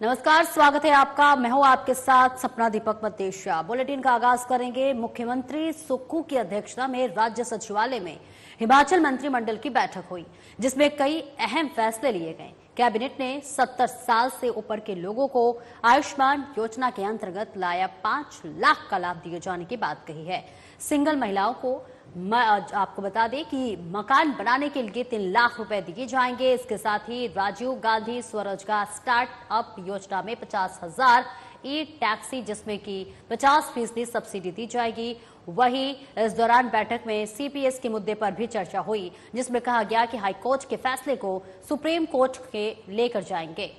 नमस्कार, स्वागत है आपका। मैं हूं आपके साथ सपना दीपक मतेशिया। बुलेटिन का आगाज करेंगे। मुख्यमंत्री सुक्खू की अध्यक्षता में राज्य सचिवालय में हिमाचल मंत्रिमंडल की बैठक हुई, जिसमें कई अहम फैसले लिए गए। कैबिनेट ने 70 साल से ऊपर के लोगों को आयुष्मान योजना के अंतर्गत लाया 5 लाख का लाभ दिए जाने की बात कही है। सिंगल महिलाओं को आपको बता दें कि मकान बनाने के लिए 3 लाख रुपए दिए जाएंगे। इसके साथ ही राजीव गांधी स्वरोजगार स्टार्टअप योजना में 50,000 ई टैक्सी, जिसमें कि 50% सब्सिडी दी जाएगी। वहीं इस दौरान बैठक में सीपीएस के मुद्दे पर भी चर्चा हुई, जिसमें कहा गया कि हाईकोर्ट के फैसले को सुप्रीम कोर्ट के लेकर जाएंगे।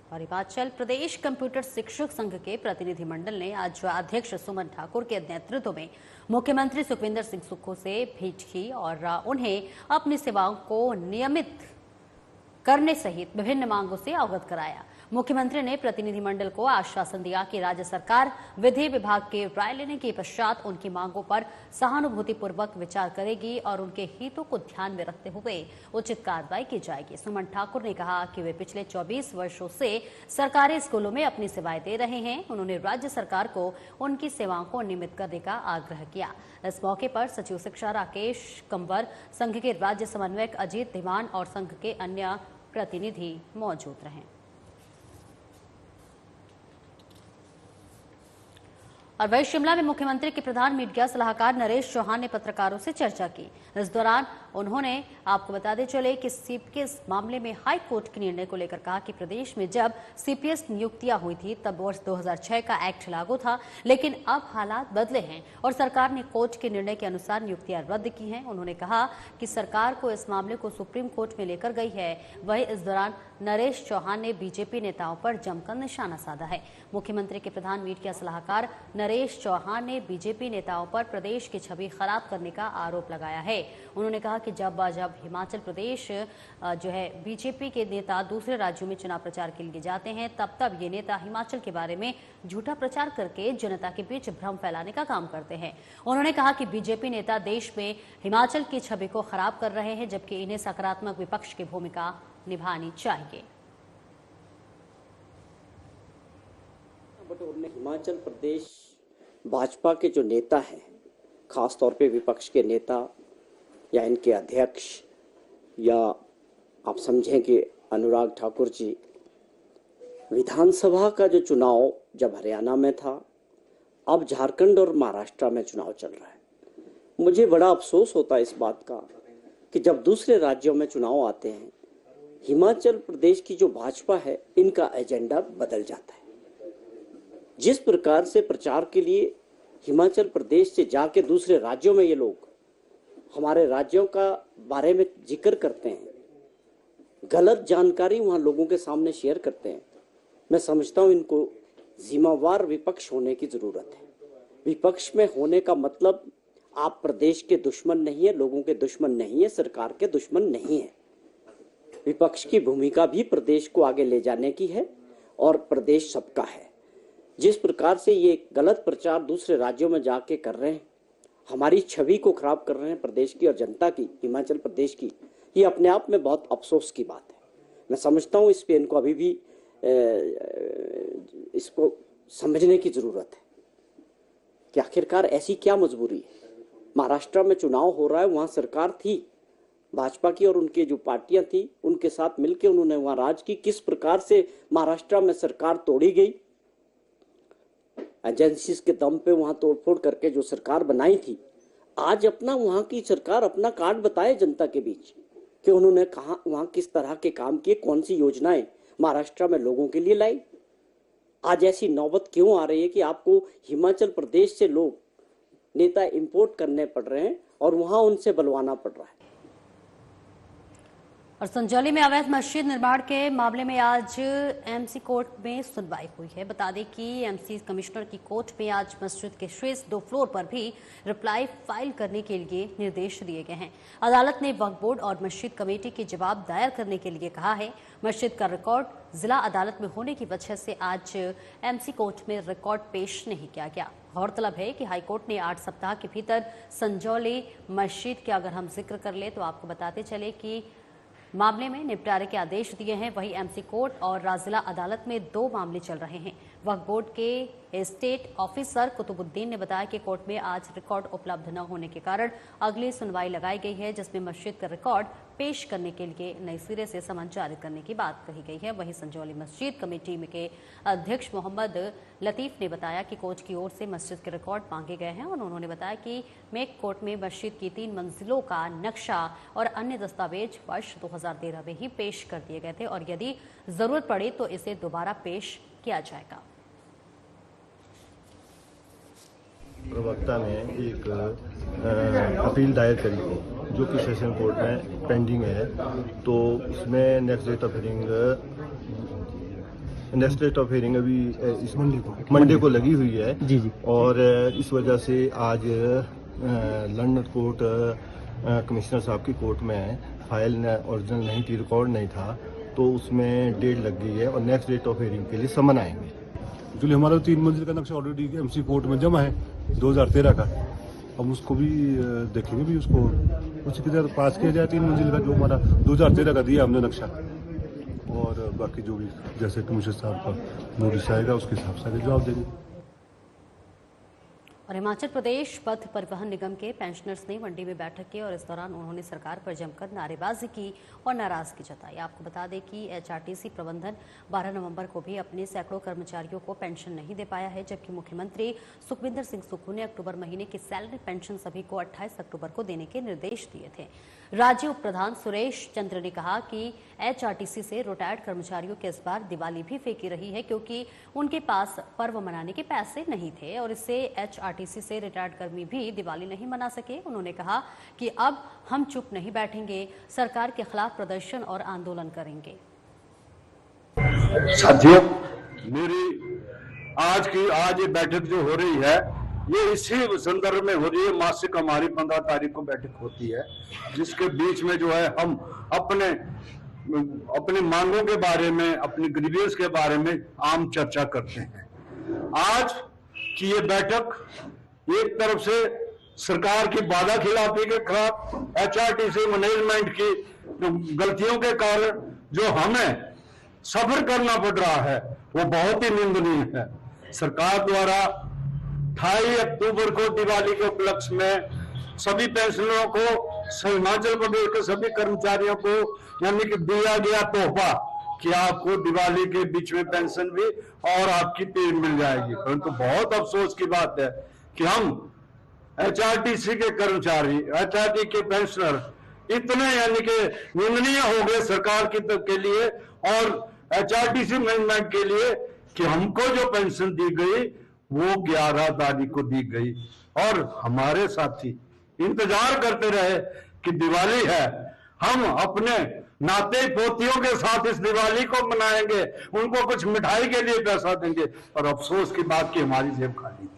और हिमाचल प्रदेश कंप्यूटर शिक्षक संघ के प्रतिनिधिमंडल ने आज अध्यक्ष सुमन ठाकुर के नेतृत्व में मुख्यमंत्री सुखविंदर सिंह सुक्खू से भेंट की और उन्हें अपनी सेवाओं को नियमित करने सहित विभिन्न मांगों से अवगत कराया। मुख्यमंत्री ने प्रतिनिधिमंडल को आश्वासन दिया कि राज्य सरकार विधि विभाग के राय लेने के पश्चात उनकी मांगों पर सहानुभूतिपूर्वक विचार करेगी और उनके हितों को ध्यान में रखते हुए उचित कार्रवाई की जाएगी। सुमन ठाकुर ने कहा कि वे पिछले 24 वर्षों से सरकारी स्कूलों में अपनी सेवाएं दे रहे हैं। उन्होंने राज्य सरकार को उनकी सेवाओं को नियमित करने का आग्रह किया। इस मौके पर सचिव शिक्षा राकेश कंवर, संघ के राज्य समन्वयक अजीत धीमान और संघ के अन्य प्रतिनिधि मौजूद रहे। और वही शिमला में मुख्यमंत्री के प्रधान मीडिया सलाहकार नरेश चौहान ने पत्रकारों से चर्चा की। इस दौरान उन्होंने आपको बताते चले कि सीपीएस मामले में हाई कोर्ट के निर्णय को लेकर कहा कि प्रदेश में जब सीपीएस नियुक्तियां हुई थी तब वर्ष 2006 का एक्ट लागू था, लेकिन अब हालात बदले हैं और सरकार ने कोर्ट के निर्णय के अनुसार नियुक्तियां रद्द की हैं। उन्होंने कहा कि सरकार को इस मामले को सुप्रीम कोर्ट में लेकर गई है। वहीं इस दौरान नरेश चौहान ने बीजेपी नेताओं पर जमकर निशाना साधा है। मुख्यमंत्री के प्रधान मीडिया सलाहकार नरेश चौहान ने बीजेपी नेताओं पर प्रदेश की छवि खराब करने का आरोप लगाया है। उन्होंने कहा कि जब हिमाचल प्रदेश जो है बीजेपी के नेता दूसरे राज्यों में चुनाव प्रचार के लिए जाते हैं, तब ये नेता हिमाचल के बारे में झूठा प्रचार करके जनता के बीच भ्रम फैलाने का काम करते हैं। उन्होंने कहा कि बीजेपी नेता देश में हिमाचल की छवि को खराब कर रहे हैं, जबकि इन्हें सकारात्मक विपक्ष की भूमिका निभानी चाहिए। हिमाचल प्रदेश भाजपा के जो नेता हैं, खास तौर पे विपक्ष के नेता या इनके अध्यक्ष, या आप समझें कि अनुराग ठाकुर जी, विधानसभा का जो चुनाव जब हरियाणा में था, अब झारखंड और महाराष्ट्र में चुनाव चल रहा है। मुझे बड़ा अफसोस होता है इस बात का कि जब दूसरे राज्यों में चुनाव आते हैं, हिमाचल प्रदेश की जो भाजपा है, इनका एजेंडा बदल जाता है। जिस प्रकार से प्रचार के लिए हिमाचल प्रदेश से जाके दूसरे राज्यों में ये लोग हमारे राज्यों का बारे में जिक्र करते हैं, गलत जानकारी वहां लोगों के सामने शेयर करते हैं, मैं समझता हूं इनको जिम्मेवार विपक्ष होने की जरूरत है। विपक्ष में होने का मतलब आप प्रदेश के दुश्मन नहीं है, लोगों के दुश्मन नहीं है, सरकार के दुश्मन नहीं है। विपक्ष की भूमिका भी प्रदेश को आगे ले जाने की है और प्रदेश सबका है। जिस प्रकार से ये गलत प्रचार दूसरे राज्यों में जाके कर रहे हैं, हमारी छवि को खराब कर रहे हैं प्रदेश की और जनता की, हिमाचल प्रदेश की, ये अपने आप में बहुत अफसोस की बात है। मैं समझता हूँ इस पे इनको अभी भी इसको समझने की जरूरत है कि आखिरकार ऐसी क्या मजबूरी है। महाराष्ट्र में चुनाव हो रहा है, वहां सरकार थी भाजपा की और उनके जो पार्टियां थी उनके साथ मिलकर उन्होंने वहां राज की। किस प्रकार से महाराष्ट्र में सरकार तोड़ी गई, एजेंसीज के दम पे वहां तोड़फोड़ करके जो सरकार बनाई थी, आज अपना वहां की सरकार अपना कार्ड बताए जनता के बीच कि उन्होंने कहा वहां किस तरह के काम किए, कौन सी योजनाएं महाराष्ट्र में लोगों के लिए लाई। आज ऐसी नौबत क्यों आ रही है कि आपको हिमाचल प्रदेश से लोग नेता इंपोर्ट करने पड़ रहे हैं और वहां उनसे बलवाना पड़ रहा है। और संजौली में अवैध मस्जिद निर्माण के मामले में आज एमसी कोर्ट में सुनवाई हुई है। बता दें कि एमसी कमिश्नर की कोर्ट में आज मस्जिद के शेष 2 फ्लोर पर भी रिप्लाई फाइल करने के लिए निर्देश दिए गए हैं। अदालत ने वक्फ बोर्ड और मस्जिद कमेटी के जवाब दायर करने के लिए कहा है। मस्जिद का रिकॉर्ड जिला अदालत में होने की वजह से आज एमसी कोर्ट में रिकॉर्ड पेश नहीं किया गया। गौरतलब है कि हाईकोर्ट ने 8 सप्ताह के भीतर संजौली मस्जिद के अगर हम जिक्र कर ले तो आपको बताते चले कि मामले में निपटारे के आदेश दिए हैं। वहीं एमसी कोर्ट और जिला अदालत में 2 मामले चल रहे हैं। वक्फ बोर्ड के स्टेट ऑफिसर कुतुबुद्दीन ने बताया कि कोर्ट में आज रिकॉर्ड उपलब्ध न होने के कारण अगली सुनवाई लगाई गई है, जिसमें मस्जिद का रिकॉर्ड पेश करने के लिए नए सिरे से समन जारी करने की बात कही गई है। वहीं संजौली मस्जिद कमेटी के अध्यक्ष मोहम्मद लतीफ ने बताया कि कोर्ट की ओर से मस्जिद के रिकॉर्ड मांगे गए हैं और उन्होंने बताया कि मेक कोर्ट में मस्जिद की 3 मंजिलों का नक्शा और अन्य दस्तावेज वर्ष 2013 में ही पेश कर दिए गए थे और यदि जरूरत पड़े तो इसे दोबारा पेश किया जाएगा। प्रवक्ता ने एक अपील दायर करी थी जो कि सेशन कोर्ट में पेंडिंग है, तो उसमें नेक्स्ट डेट ऑफ हियरिंग अभी इस मंडे को लगी हुई है जी। और इस वजह से आज लंदन कोर्ट कमिश्नर साहब की कोर्ट में फाइल ओरिजिनल नहीं थी, रिकॉर्ड नहीं था, तो उसमें डेट लग गई है और नेक्स्ट डेट ऑफ हियरिंग के लिए समन आएंगे। एक्चुअली हमारा 3 मंजिल का नक्शा ऑलरेडी एमसी कोर्ट में जमा है 2013 का। हम उसको भी देखेंगे भी उसको उसके तरह पास किया जाए 3 मंजिल का जो हमारा 2013 का दिया हमने नक्शा, और बाकी जो भी जैसे कमिश्नर साहब का नोटिस आएगा उसके हिसाब से जवाब देंगे। और हिमाचल प्रदेश पथ परिवहन निगम के पेंशनर्स ने मंडी में बैठक की और इस दौरान उन्होंने सरकार पर जमकर नारेबाजी की और नाराजगी जताई। आपको बता दें कि एचआरटीसी प्रबंधन 12 नवंबर को भी अपने सैकड़ों कर्मचारियों को पेंशन नहीं दे पाया है, जबकि मुख्यमंत्री सुखविंदर सिंह सुक्खू ने अक्टूबर महीने की सैलरी पेंशन सभी को 28 अक्टूबर को देने के निर्देश दिए थे। राज्य उप प्रधान सुरेश चंद्र ने कहा कि एचआरटीसी से रिटायर्ड कर्मचारियों के इस बार दिवाली भी फेंकी रही है क्योंकि उनके पास पर्व मनाने के पैसे नहीं थे और इससे एचआरटीसी से रिटायर्ड कर्मी भी दिवाली नहीं मना सके। उन्होंने कहा कि अब हम चुप नहीं बैठेंगे, सरकार के खिलाफ प्रदर्शन और आंदोलन करेंगे। साथियों, मेरी आज ये बैठक जो हो रही है ये इसी संदर्भ में हो रही है। मासिक हमारी 15 तारीख को बैठक होती है जिसके बीच में जो है हम अपने मांगों के बारे में, अपनी ग्रीवियंस के बारे में आम चर्चा करते हैं। आज की ये बैठक एक तरफ से सरकार की वादा खिलाफी के खिलाफ, एचआरटीसी मैनेजमेंट की गलतियों के कारण जो हमें सफर करना पड़ रहा है वो बहुत ही निंदनीय है। सरकार द्वारा 28 अक्टूबर को दिवाली के उपलक्ष्य में सभी पेंशनरों को, हिमाचल प्रदेश के सभी कर्मचारियों को यानी कि दिया गया तोहफा कि आपको दिवाली के बीच में पेंशन भी और आपकी पे मिल जाएगी, परंतु बहुत अफसोस की बात है कि हम एचआरटीसी के कर्मचारी, एचआरटी के पेंशनर इतने यानी कि निंदनीय हो गए सरकार की तरफ के लिए और एचआरटीसी मैनेजमेंट के लिए कि हमको जो पेंशन दी गई वो 11 तारीख को दी गई और हमारे साथी इंतजार करते रहे कि दिवाली है, हम अपने नाते पोतियों के साथ इस दिवाली को मनाएंगे, उनको कुछ मिठाई के लिए पैसा देंगे, और अफसोस की बात कि हमारी जेब खाली थी।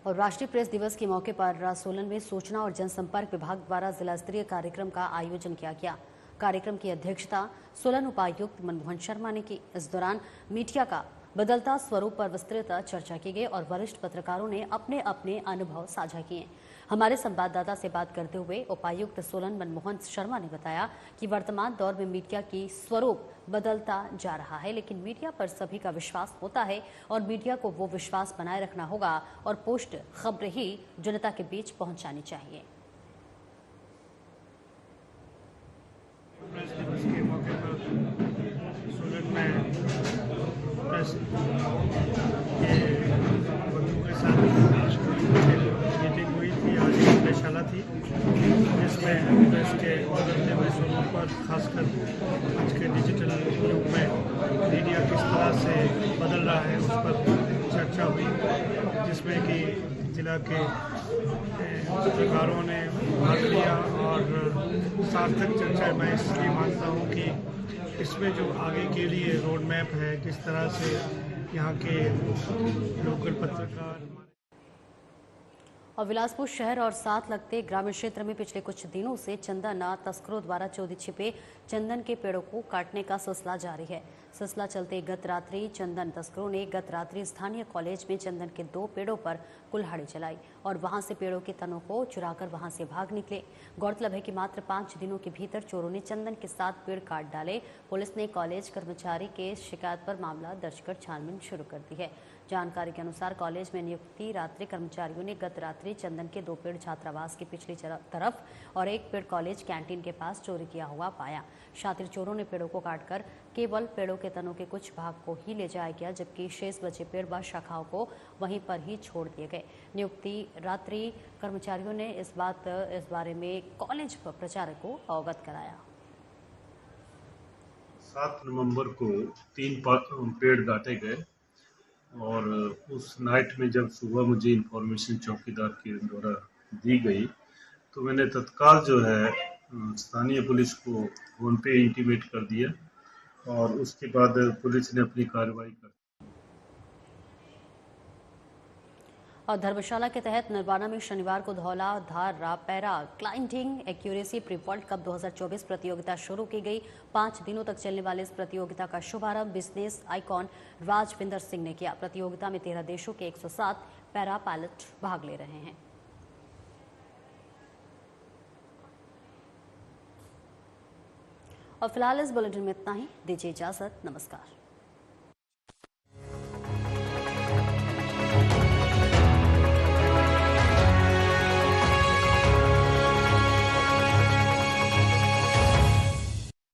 और राष्ट्रीय प्रेस दिवस के मौके पर सोलन में सूचना और जनसंपर्क विभाग द्वारा जिला स्तरीय कार्यक्रम का आयोजन किया गया। कार्यक्रम की अध्यक्षता सोलन उपायुक्त मनमोहन शर्मा ने की। इस दौरान मीडिया का बदलता स्वरूप पर विस्तृत चर्चा की गई और वरिष्ठ पत्रकारों ने अपने अपने अनुभव साझा किए। हमारे संवाददाता से बात करते हुए उपायुक्त सोलन मनमोहन शर्मा ने बताया कि वर्तमान दौर में मीडिया की स्वरूप बदलता जा रहा है, लेकिन मीडिया पर सभी का विश्वास होता है और मीडिया को वो विश्वास बनाए रखना होगा और पोस्ट खबरें ही जनता के बीच पहुंचानी चाहिए। मीटिंग हुई थी, आज एक कार्यशाला थी जिसमें प्रेस के बदलते हुए स्वरूप पर खासकर आज के डिजिटल युग में मीडिया किस तरह से बदल रहा है उस पर चर्चा हुई, जिसमें कि जिला के पत्रकारों ने भाग लिया और सार्थक चर्चा मैं इसलिए मानता हूँ कि इसमें जो आगे के लिए रोड मैप है, किस तरह से यहाँ के लोकल पत्रकार और बिलासपुर शहर और साथ लगते ग्रामीण क्षेत्र में पिछले कुछ दिनों से चंदन तस्करों द्वारा चोरी छिपे चंदन के पेड़ों को काटने का सिलसिला जारी है। सिलसिला चलते गत रात्रि चंदन तस्करों ने गत रात्रि स्थानीय कॉलेज में चंदन के 2 पेड़ों पर कुल्हाड़ी चलाई और वहां से पेड़ों के तनों को चुराकर वहां से भाग निकले। गौरतलब है कि मात्र 5 दिनों के भीतर चोरों ने चंदन के 7 पेड़ काट डाले। पुलिस ने कॉलेज कर्मचारी के शिकायत पर मामला दर्ज कर छानबीन शुरू कर दी है। जानकारी के अनुसार कॉलेज में नियुक्ति रात्रि कर्मचारियों ने गत रात्रि चंदन के 2 पेड़ छात्रावास की पिछली तरफ और 1 पेड़ कॉलेज कैंटीन के पास चोरी किया हुआ पाया। शातिर चोरों ने पेड़ों को काटकर केवल पेड़ों के तनों के कुछ भाग को ही ले जाया गया, जबकि शेष बचे पेड़ व शाखाओं को वहीं पर ही छोड़ दिए गए। नियुक्ति रात्रि कर्मचारियों ने इस बारे में कॉलेज प्रचारक को अवगत कराया। 7 नवंबर को 3 पेड़ काटे गए और उस नाइट में जब सुबह मुझे इन्फॉर्मेशन चौकीदार के द्वारा दी गई तो मैंने तत्काल जो है स्थानीय पुलिस को फोन पे इंटीमेट कर दिया और उसके बाद पुलिस ने अपनी कार्रवाई कर। और धर्मशाला के तहत नरवाना में शनिवार को Dhauladhar para climbing accuracy pre world cup 2024 प्रतियोगिता शुरू की गई। 5 दिनों तक चलने वाले इस प्रतियोगिता का शुभारंभ बिजनेस आइकॉन राजविंदर सिंह ने किया। प्रतियोगिता में 13 देशों के 107 पैरा पायलट भाग ले रहे हैं। और फिलहाल इस बुलेटिन में इतना ही। दीजिए इजाजत। नमस्कार।